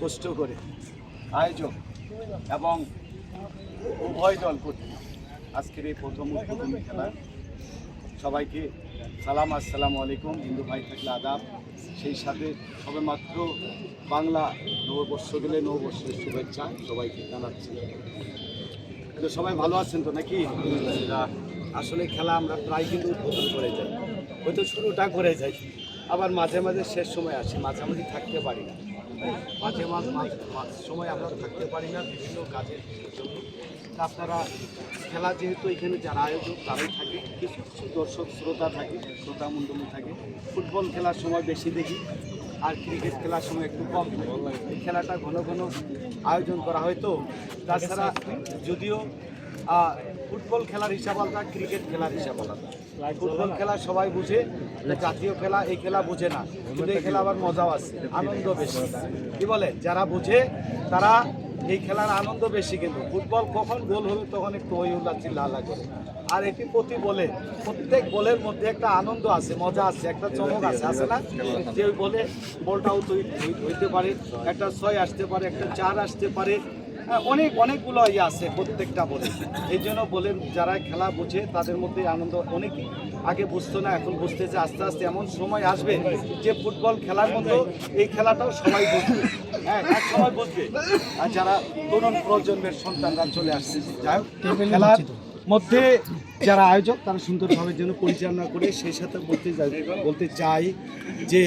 কষ্ট করে আয়োজক এবং উভয় দল কর্তৃক আজকের এই প্রথম উদ্বোধনী খেলা সবাইকে সালাম, আসসালামু আলাইকুম। হিন্দু ভাই থাকলে আদাব। সেই সাথে সবেমাত্র বাংলা নববর্ষ গেলে নববর্ষের শুভেচ্ছা সবাইকে জানাচ্ছি। তো সবাই ভালো আছেন তো নাকি? আসলে খেলা আমরা প্রায় কিন্তু উদ্বোধন করে যাই, হয়তো শুরুটা করে যাই, আবার মাঝে মাঝে শেষ সময় আসি, মাঝামাঝি থাকতে পারি না, মাঝে সময় আমরা থাকতে পারি না বিভিন্ন কাজের জন্য। আপনারা খেলা যেহেতু এখানে যারা আয়োজক তারাই থাকে, কিছু কিছু দর্শক শ্রোতা থাকে, শ্রোতা মণ্ডলী থাকে। ফুটবল খেলার সময় বেশি দেখি, আর ক্রিকেট খেলার সময় একটু কম থাকে। এই খেলাটা ঘন ঘন আয়োজন করা হয়। তো তাছাড়া যদিও ফুটবল খেলার হিসাব আলাদা, ক্রিকেট খেলার হিসাব আলাদা। ফুটবল খেলা সবাই বুঝে, জাতীয় খেলা এই খেলা বুঝে না, কিন্তু এই খেলা আবার মজাও আছে, আনন্দ বেশি। কি বলে, যারা বুঝে তারা এই খেলার আনন্দ বেশি। কিন্তু ফুটবল কখন গোল হবে তখন একটু হই হুল্লা চিল্লা করে, আর এটি প্রতি বলে প্রত্যেক বলের মধ্যে একটা আনন্দ আছে, মজা আছে, একটা চমক আছে না? যে ওই বলে বলটাও হইতে পারে, একটা 6 আসতে পারে, একটা 4 আসতে পারে, অনেকগুলো ইয়ে আছে প্রত্যেকটা বলে। এই জন্য বলে যারা খেলা বোঝে তাদের মধ্যে আনন্দ অনেকই আগে বুঝতো না, এখন বুঝতেছে। আস্তে আস্তে এমন সময় আসবে যে ফুটবল খেলার মতো এই খেলাটাও সবাই বুঝবে, হ্যাঁ এক সময় বুঝবে। আর যারা তরুণ প্রজন্মের সন্তানরা চলে আসছে, যাই হোক খেলার মধ্যে যারা আয়োজক তারা সুন্দরভাবে যেন পরিচালনা করে। সেই সাথে বলতে চাই যে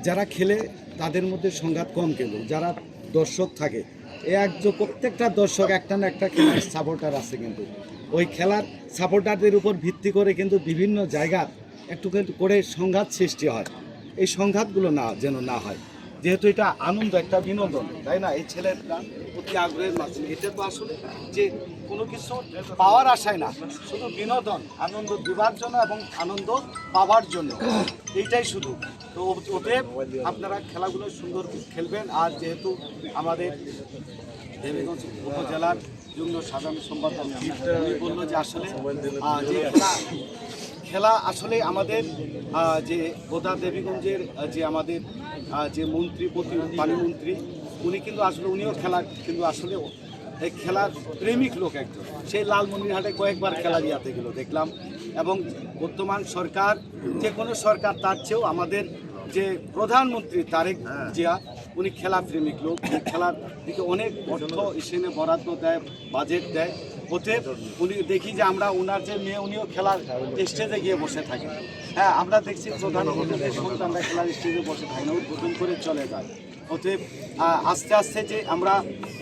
যারা খেলে তাদের মধ্যে সংঘাত কম, কিন্তু যারা দর্শক থাকে প্রত্যেকটা দর্শক একটা না একটা খেলার সাপোর্টার আছে, কিন্তু ওই খেলার সাপোর্টারদের উপর ভিত্তি করে কিন্তু বিভিন্ন জায়গার একটু করে সংঘাত সৃষ্টি হয়। এই সংঘাতগুলো যেন না হয়, যেহেতু এটা আনন্দ, একটা বিনোদন, তাই না? এই ছেলেরা অতি আগ্রহের মাধ্যমে এটা তো আসলে যে কোনো কিছু পাওয়ার আশায় না, শুধু বিনোদন, আনন্দ দেওয়ার জন্য এবং আনন্দ পাওয়ার জন্য, এইটাই শুধু। তো ওদের আপনারা খেলাগুলো সুন্দর খেলবেন। আর যেহেতু আমাদের দেবীগঞ্জ উপজেলার যুগ্ম সাধারণ সম্পাদক বললো যে আসলে যে খেলা আসলে আমাদের যে গোদা দেবীগঞ্জের যে আমাদের যে মন্ত্রী পানি মন্ত্রী, উনি কিন্তু আসলে উনিও খেলা কিন্তু আসলে এই খেলার প্রেমিক লোক একজন। সেই লালমনিরহাটে কয়েকবার খেলা দিয়াতে গেল দেখলাম। এবং বর্তমান সরকার, যে কোনো সরকার, তার চেয়েও আমাদের যে প্রধানমন্ত্রী তারেক জিয়া, উনি খেলা প্রেমিক লোক। খেলার দিকে অনেক অর্থ এসে বরাদ্দ দেয়, বাজেট দেয়। ওতে উনি দেখি যে আমরা ওনার যে মেয়ে, উনিও খেলার স্টেজে গিয়ে বসে থাকেন। হ্যাঁ, আমরা দেখছি প্রধানমন্ত্রীদের সন্তানরা খেলার স্টেজে বসে থাকে না, উদ্বোধন করে চলে যায়। ওতে আস্তে আস্তে যে আমরা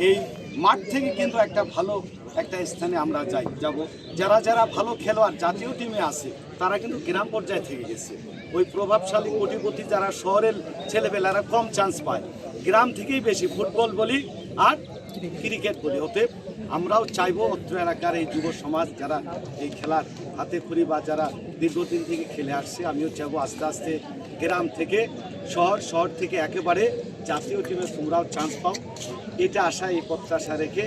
এই মাঠ থেকে কিন্তু একটা ভালো একটা স্থানে আমরা যাব। যারা ভালো খেলোয়াড় জাতীয় টিমে আছে তারা কিন্তু গ্রাম পর্যায়ে থেকে গেছে। ওই প্রভাবশালী কোটিপতি যারা শহরের ছেলেবেলারা কম চান্স পায়, গ্রাম থেকেই বেশি ফুটবল বলি আর ক্রিকেট বলি। হতে আমরাও চাইবো অত্র এলাকার এই যুব সমাজ যারা এই খেলার হাতে খড়ি বা যারা দীর্ঘদিন থেকে খেলে আসছে, আমিও চাইবো আস্তে আস্তে গ্রাম থেকে শহর থেকে একেবারে জাতীয় টিমে তোমরাও চান্স পাও। এটা আশা, এই প্রত্যাশা রেখে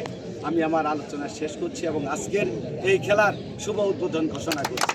আমি আমার আলোচনা শেষ করছি এবং আজকের এই খেলার শুভ উদ্বোধন ঘোষণা করছি।